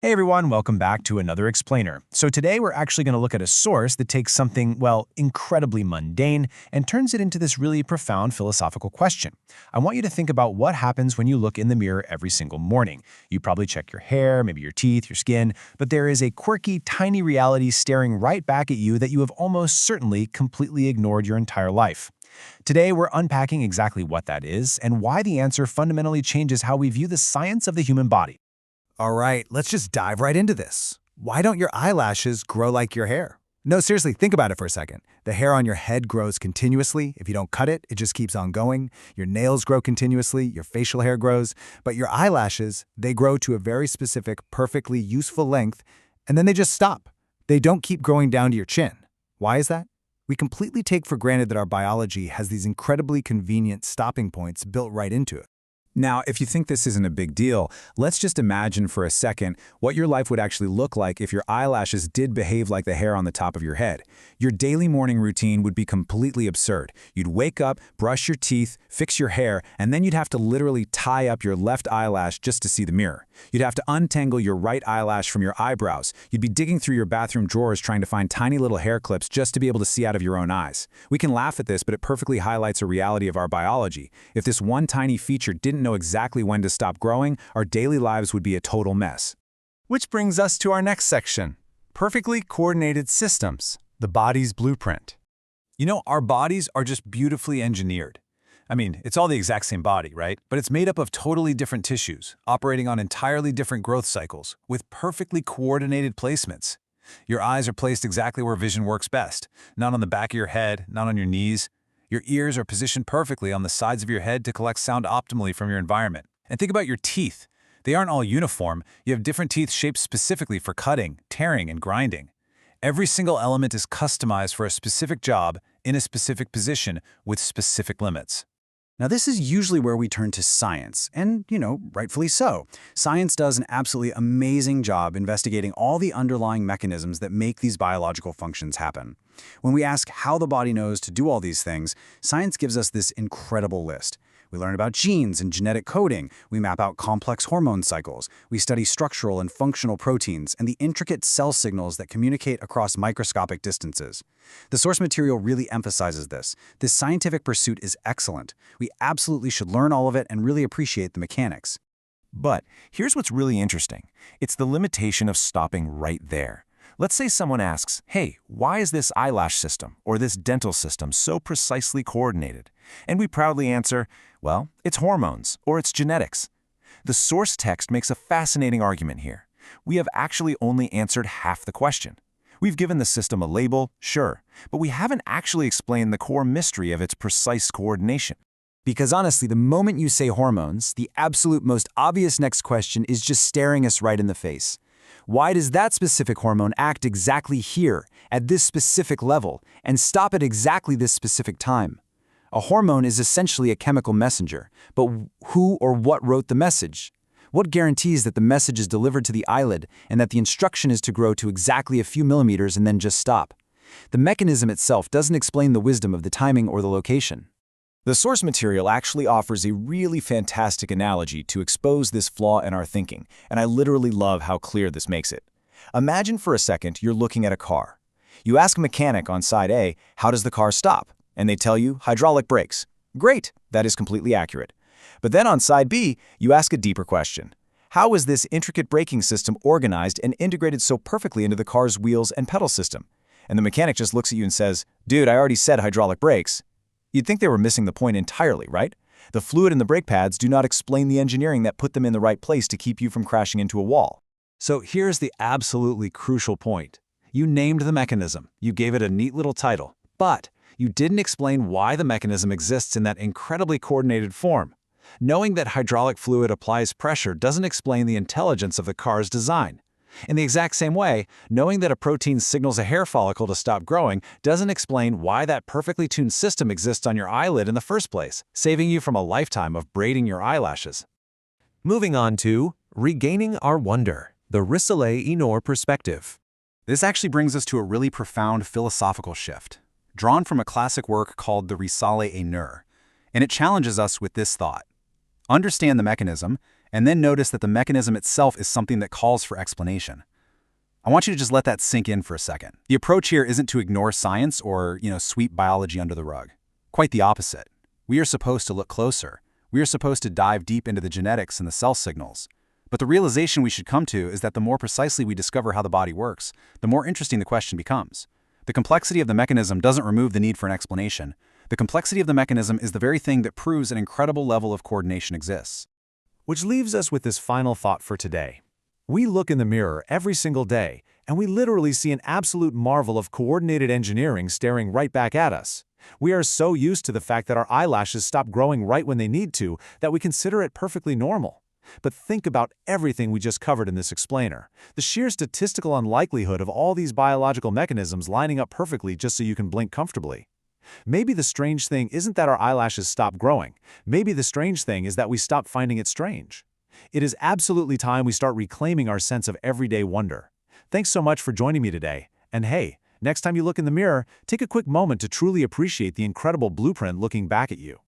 Hey everyone, welcome back to another explainer. So today we're actually going to look at a source that takes something, well, incredibly mundane and turns it into this really profound philosophical question. I want you to think about what happens when you look in the mirror every single morning. You probably check your hair, maybe your teeth, your skin, but there is a quirky, tiny reality staring right back at you that you have almost certainly completely ignored your entire life. Today, we're unpacking exactly what that is and why the answer fundamentally changes how we view the science of the human body. All right, let's just dive right into this. Why don't your eyelashes grow like your hair? No, seriously, think about it for a second. The hair on your head grows continuously. If you don't cut it, it just keeps on going. Your nails grow continuously, your facial hair grows, but your eyelashes, they grow to a very specific, perfectly useful length, and then they just stop. They don't keep growing down to your chin. Why is that? We completely take for granted that our biology has these incredibly convenient stopping points built right into it. Now, if you think this isn't a big deal, let's just imagine for a second what your life would actually look like if your eyelashes did behave like the hair on the top of your head. Your daily morning routine would be completely absurd. You'd wake up, brush your teeth, fix your hair, and then you'd have to literally tie up your left eyelash just to see the mirror. You'd have to untangle your right eyelash from your eyebrows. You'd be digging through your bathroom drawers trying to find tiny little hair clips just to be able to see out of your own eyes. We can laugh at this, but it perfectly highlights a reality of our biology. If this one tiny feature didn't know exactly when to stop growing, our daily lives would be a total mess. Which brings us to our next section, perfectly coordinated systems, the body's blueprint. You know, our bodies are just beautifully engineered. I mean, it's all the exact same body, right? But it's made up of totally different tissues, operating on entirely different growth cycles, with perfectly coordinated placements. Your eyes are placed exactly where vision works best, not on the back of your head, not on your knees. Your ears are positioned perfectly on the sides of your head to collect sound optimally from your environment. And think about your teeth. They aren't all uniform. You have different teeth shaped specifically for cutting, tearing, and grinding. Every single element is customized for a specific job, in a specific position, with specific limits. Now, this is usually where we turn to science, and, rightfully so. Science does an absolutely amazing job investigating all the underlying mechanisms that make these biological functions happen. When we ask how the body knows to do all these things, science gives us this incredible list. We learn about genes and genetic coding, we map out complex hormone cycles, we study structural and functional proteins and the intricate cell signals that communicate across microscopic distances. The source material really emphasizes this. This scientific pursuit is excellent. We absolutely should learn all of it and really appreciate the mechanics. But here's what's really interesting. It's the limitation of stopping right there. Let's say someone asks, hey, why is this eyelash system or this dental system so precisely coordinated? And we proudly answer, well, it's hormones or it's genetics. The source text makes a fascinating argument here. We have actually only answered half the question. We've given the system a label, sure, but we haven't actually explained the core mystery of its precise coordination. Because honestly, the moment you say hormones, the absolute most obvious next question is just staring us right in the face. Why does that specific hormone act exactly here, at this specific level, and stop at exactly this specific time? A hormone is essentially a chemical messenger, but who or what wrote the message? What guarantees that the message is delivered to the eyelid and that the instruction is to grow to exactly a few millimeters and then just stop? The mechanism itself doesn't explain the wisdom of the timing or the location. The source material actually offers a really fantastic analogy to expose this flaw in our thinking, and I literally love how clear this makes it. Imagine for a second you're looking at a car. You ask a mechanic on side A, how does the car stop? And they tell you, hydraulic brakes. Great, that is completely accurate. But then on side B, you ask a deeper question. How is this intricate braking system organized and integrated so perfectly into the car's wheels and pedal system? And the mechanic just looks at you and says, dude, I already said hydraulic brakes. You'd think they were missing the point entirely, right? The fluid in the brake pads do not explain the engineering that put them in the right place to keep you from crashing into a wall. So here's the absolutely crucial point. You named the mechanism, you gave it a neat little title, but you didn't explain why the mechanism exists in that incredibly coordinated form. Knowing that hydraulic fluid applies pressure doesn't explain the intelligence of the car's design. In the exact same way, knowing that a protein signals a hair follicle to stop growing doesn't explain why that perfectly tuned system exists on your eyelid in the first place, saving you from a lifetime of braiding your eyelashes. Moving on to regaining our wonder, the Risale-i perspective. This actually brings us to a really profound philosophical shift, drawn from a classic work called the Risale-i, and it challenges us with this thought. Understand the mechanism, and then notice that the mechanism itself is something that calls for explanation. I want you to just let that sink in for a second. The approach here isn't to ignore science or, sweep biology under the rug. Quite the opposite. We are supposed to look closer. We are supposed to dive deep into the genetics and the cell signals. But the realization we should come to is that the more precisely we discover how the body works, the more interesting the question becomes. The complexity of the mechanism doesn't remove the need for an explanation. The complexity of the mechanism is the very thing that proves an incredible level of coordination exists. Which leaves us with this final thought for today. We look in the mirror every single day, and we literally see an absolute marvel of coordinated engineering staring right back at us. We are so used to the fact that our eyelashes stop growing right when they need to that we consider it perfectly normal. But think about everything we just covered in this explainer. The sheer statistical unlikelihood of all these biological mechanisms lining up perfectly just so you can blink comfortably. Maybe the strange thing isn't that our eyelashes stop growing. Maybe the strange thing is that we stop finding it strange. It is absolutely time we start reclaiming our sense of everyday wonder. Thanks so much for joining me today. And hey, next time you look in the mirror, take a quick moment to truly appreciate the incredible blueprint looking back at you.